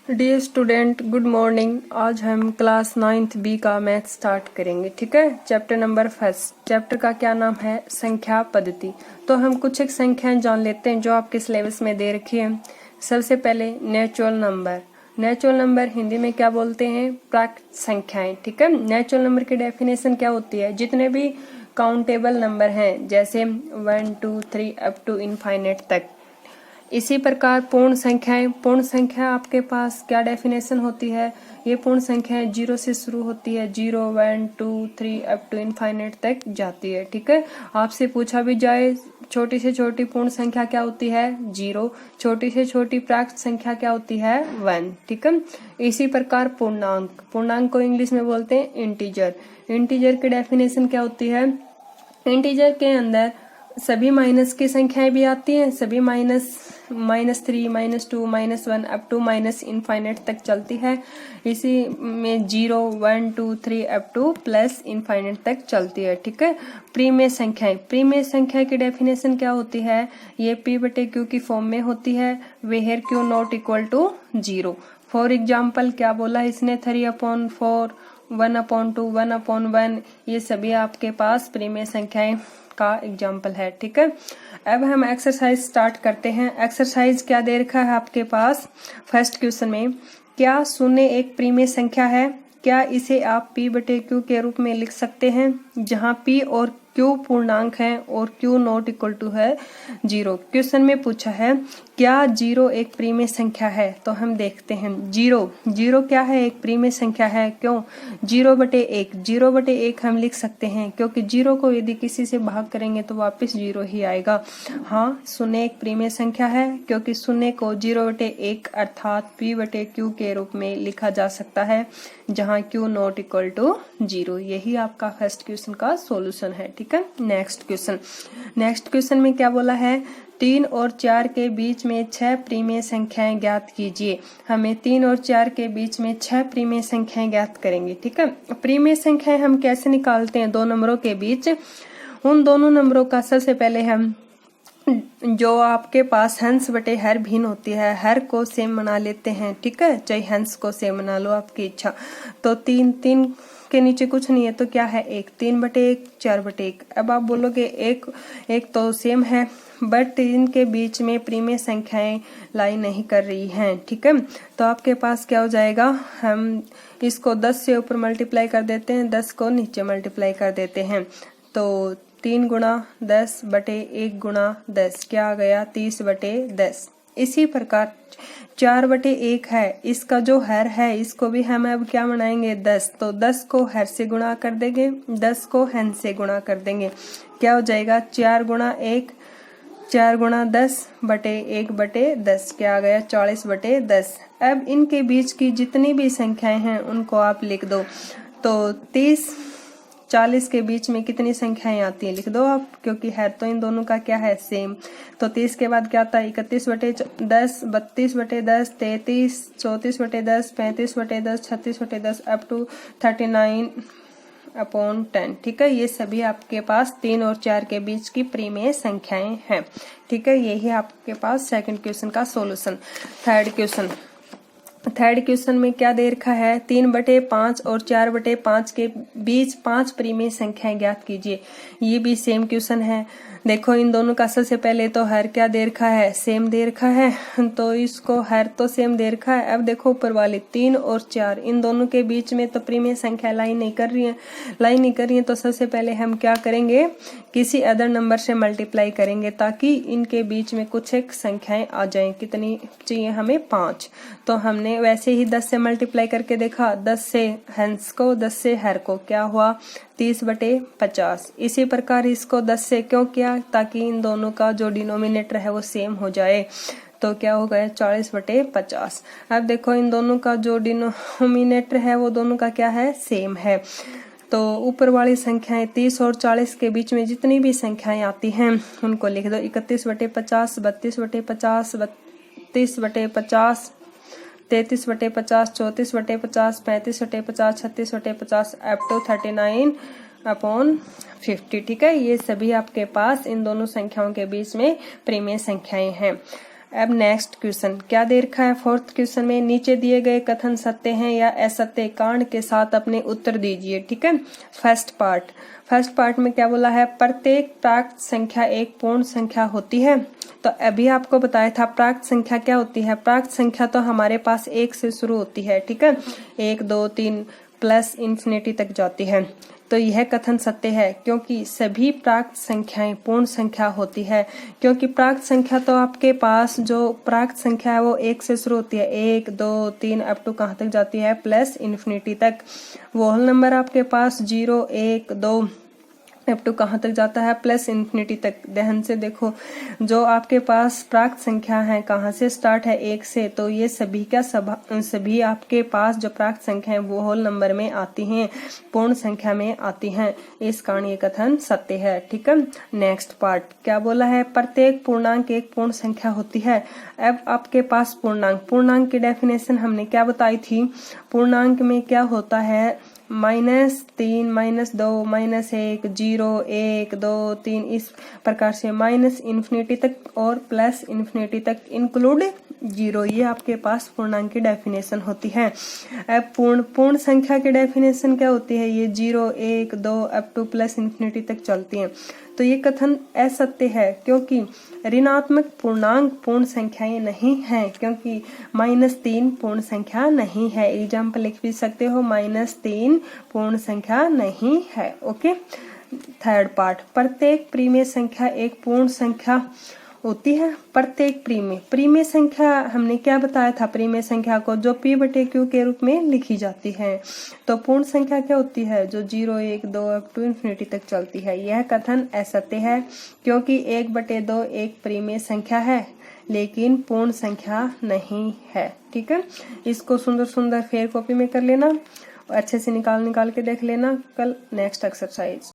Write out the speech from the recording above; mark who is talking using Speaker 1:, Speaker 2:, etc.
Speaker 1: Dear student, good morning. आज हम class 9th B का मैथ स्टार्ट करेंगे। ठीक है, चैप्टर नंबर फर्स्ट। चैप्टर का क्या नाम है? संख्या पद्धति। तो हम कुछ एक संख्याएं जान लेते हैं जो आपके सिलेबस में दे रखी है। सबसे पहले natural number. Natural number Hindi में क्या बोलते हैं? प्राकृत संख्याएं। ठीक है, नेचुरल नंबर की डेफिनेशन क्या होती है? जितने भी काउंटेबल नंबर हैं, जैसे 1 2 3 अप टू इनफाइनाइट तक। इसी प्रकार पूर्ण संख्याएं। पूर्ण संख्या आपके पास क्या डेफिनेशन होती है? ये पूर्ण संख्याएं 0 से शुरू होती है, 0 1 2 3 अप टू इनफाइनाइट तक जाती है। ठीक है, आपसे पूछा भी जाए छोटी से छोटी पूर्ण संख्या क्या होती है? 0। छोटी से छोटी प्राकृत संख्या क्या होती है? 1। ठीक है, इसी प्रकार पूर्णांक। पूर्णांक को इंग्लिश में बोलते हैं इंटीजर। इंटीजर की डेफिनेशन क्या होती है? इंटीजर के अंदर सभी माइनस की संख्याएं भी आती हैं, सभी -3, -2, -1 अप टू माइनस इनफाइनाइट तक चलती है। इसी में 0 1 2 3 अप टू प्लस इनफाइनाइट तक चलती है। ठीक है, प्रीमेय संख्याएं। प्रीमेय संख्या की डेफिनेशन क्या होती है? ये p/q की फॉर्म में होती है, where q not equal to 0। For example क्या बोला इसने? 3/4, 1/2, 1/1। ये सभी आपके पास प्रीमेय संख्याएं का एग्जाम्पल है। ठीक है, अब हम एक्सरसाइज स्टार्ट करते हैं। एक्सरसाइज क्या दे रखा है आपके पास? फर्स्ट क्वेश्चन में, क्या 0 एक प्रीमेय संख्या है? क्या इसे आप p/q के रूप में लिख सकते हैं, जहां p और q पूर्णांक है और q नॉट इक्वल टू है 0। क्वेश्चन में पूछा है क्या 0 एक प्रीमेय संख्या है? तो हम देखते हैं। 0 क्या है? एक प्रीमेय संख्या है। क्यों? 0/1। 0/1 हम लिख सकते हैं, क्योंकि 0 को यदि किसी से भाग करेंगे तो वापस 0 ही आएगा। हाँ, 0 एक प्रीमेय संख्या है, क्योंकि 0 को 0/1 अर्थात p/q के रूप में लिखा जा सकता है, जहां q नॉट इक्वल टू 0। यही आपका फर्स्ट क्वेश्चन का सॉल्यूशन है। ठीक है, नेक्स्ट क्वेश्चन। नेक्स्ट क्वेश्चन में क्या बोला है? 3 और 4 के बीच में 6 प्रीमेय संख्याएं ज्ञात कीजिए। हमें 3 और 4 के बीच में 6 प्रीमेय संख्याएं ज्ञात करेंगे। ठीक है, प्रीमेय संख्याएं हम कैसे निकालते हैं? दो नंबरों के बीच, उन दोनों नंबरों का सबसे पहले हम जो आपके पास हंस बटे हर भिन्न होती है, हर को सेम बना लेते हैं। ठीक है, चाहे हंस को सेम बना लो, आपकी इच्छा। तो 3 के नीचे कुछ नहीं है तो क्या है? 1। 3/1 4/1। अब आप बोलोगे एक तो सेम है, बट इनके बीच में प्रीमेय संख्याएं लाई नहीं कर रही हैं। ठीक है, तो आपके पास क्या हो जाएगा? हम इसको 10 से ऊपर मल्टीप्लाई कर देते हैं, 10 को नीचे मल्टीप्लाई कर देते हैं। तो 3 गुणा 10 बटे 1 गुणा 10 क्या आ गया? 30/10। इसी प्रकार 4/1 है, इसका जो हर है इसको भी हम अब क्या बनाएंगे? 10। तो 10 को हर से गुणा कर देंगे, 10 को हन से गुणा कर देंगे। क्या हो जाएगा? 4 गुणा 1 4 गुणा 10 बटे 1/10 क्या आ गया? 40/10। अब इनके बीच की जितनी भी संख्याएं हैं उनको आप लिख दो। तो 30 40 के बीच में कितनी संख्याएं आती हैं? लिख दो आप, क्योंकि है तो इन दोनों का क्या है? सेम। तो 30 के बाद क्या आता है? 31/10, 32/10, 33, 34/10, 35/10, 36/10 अप टू 39/10। ठीक है, ये सभी आपके पास 3 और 4 के बीच की प्रीमेय संख्याएं हैं। ठीक है, यही आपके पास सेकंड क्वेश्चन का सॉल्यूशन। थर्ड क्वेश्चन में क्या दे रखा है? 3/5 और 4/5 के बीच 5 प्रीमेय संख्याएं ज्ञात कीजिए। ये भी सेम क्वेश्चन है। देखो, इन दोनों का सबसे पहले तो हर क्या दे रखा है? सेम दे रखा है, तो इसको हर तो सेम दे रखा है। अब देखो ऊपर वाले 3 और 4, इन दोनों के बीच में तो प्रीमेय संख्या लाई नहीं कर रही है। तो सबसे पहले हम क्या करेंगे? किसी अदर नंबर से मल्टीप्लाई करेंगे, ताकि इनके बीच में कुछ एक संख्याएं आ जाएं। कितनी चाहिए हमें? 5। तो हमने वैसे ही 10 से मल्टीप्लाई करके देखा, 10 से हंस को, 10 से हर को, क्या हुआ? 30/50। इसी प्रकार इसको 10 से क्यों किया? ताकि इन दोनों का जो डिनोमिनेटर है वो सेम हो जाए। तो क्या हो गया? 40/50। अब देखो, इन दोनों का जो डिनोमिनेटर है वो दोनों का क्या है? सेम है। तो ऊपर वाली संख्याएं 30 और 40 के बीच में जितनी भी संख्याएं आती हैं उनको लिख दो। 31/50, 32/50, 32/50, 33/50, 34/50, 35/50, 36/50 अप टू 39/50। ठीक है, ये सभी आपके पास इन दोनों संख्याओं के बीच में प्रीमेय संख्याएं हैं। अब नेक्स्ट क्वेश्चन क्या दे रखा है फोर्थ क्वेश्चन में, नीचे दिए गए कथन सत्य हैं या असत्य, कांड के साथ अपने उत्तर दीजिए। ठीक है, फर्स्ट पार्ट में क्या बोला है, प्रत्येक प्राकृत संख्या एक पूर्ण संख्या होती है। तो अभी आपको बताया था प्राकृत संख्या क्या होती है, प्राकृत संख्या तो हमारे पास एक से शुरू होती है। ठीक है, 1 2 3 प्लस इन्फिनिटी तक जाती है। तो यह कथन सत्य है क्योंकि सभी प्राकृत संख्याएं पूर्ण संख्या होती है, क्योंकि प्राकृत संख्या तो आपके पास जो प्राकृत संख्या है वो एक से शुरू होती है, 1 2 3 अप टू कहाँ तक जाती है, प्लस इन्फिनिटी तक। वो होल नंबर आपके पास 0 1 2 अप टू कहाँ तक जाता है, प्लस इन्फिनिटी तक। ध्यान से देखो, जो आपके पास प्राकृत संख्या है कहाँ से स्टार्ट है, 1 से, तो ये सभी आपके पास जो प्राकृत संख्या है वो होल नंबर में आती हैं, पूर्ण संख्या में आती हैं। इस कारण ये कथन सत्य है। ठीक है, नेक्स्ट पार्ट क्या बोला है, प्रत्येक पूर्णांक एक पूर्ण संख्या होती है। अब आपके पास पूर्णांक की डेफिनेशन हमने क्या बताई थी, पूर्णांक में क्या होता है, -3 -2 -1 0 1 2 3 इस प्रकार से माइनस इन्फिनिटी तक और प्लस इन्फिनिटी तक इंक्लूड 0, ये आपके पास पूर्णांक की डेफिनेशन होती है। अब पूर्ण संख्या की डेफिनेशन क्या होती है, ये 0 1 2 अप टू प्लस इन्फिनिटी तक चलती है। तो ये कथन असत्य है क्योंकि ऋणात्मक पूर्णांक पूर्ण संख्याएं नहीं है, क्योंकि -3 पूर्ण संख्या नहीं है। एग्जाम्पल लिख भी सकते हो, -3 पूर्ण संख्या नहीं है। ओके, थर्ड पार्ट, प्रत्येक प्रीमेय संख्या एक पूर्ण संख्या होती है। प्रत्येक प्रीमेय संख्या हमने क्या बताया था, प्रीमेय संख्या को जो p/q के रूप में लिखी जाती है। तो पूर्ण संख्या क्या होती है, जो 0 1 2 अप टू इन्फिनिटी तक चलती है। यह कथन असत्य है क्योंकि 1/2 एक प्रीमेय संख्या है लेकिन पूर्ण संख्या नहीं है। ठीक है, इसको सुंदर फेयर कॉपी में कर लेना, अच्छे से निकाल के देख लेना कल नेक्स्ट एक्सरसाइज।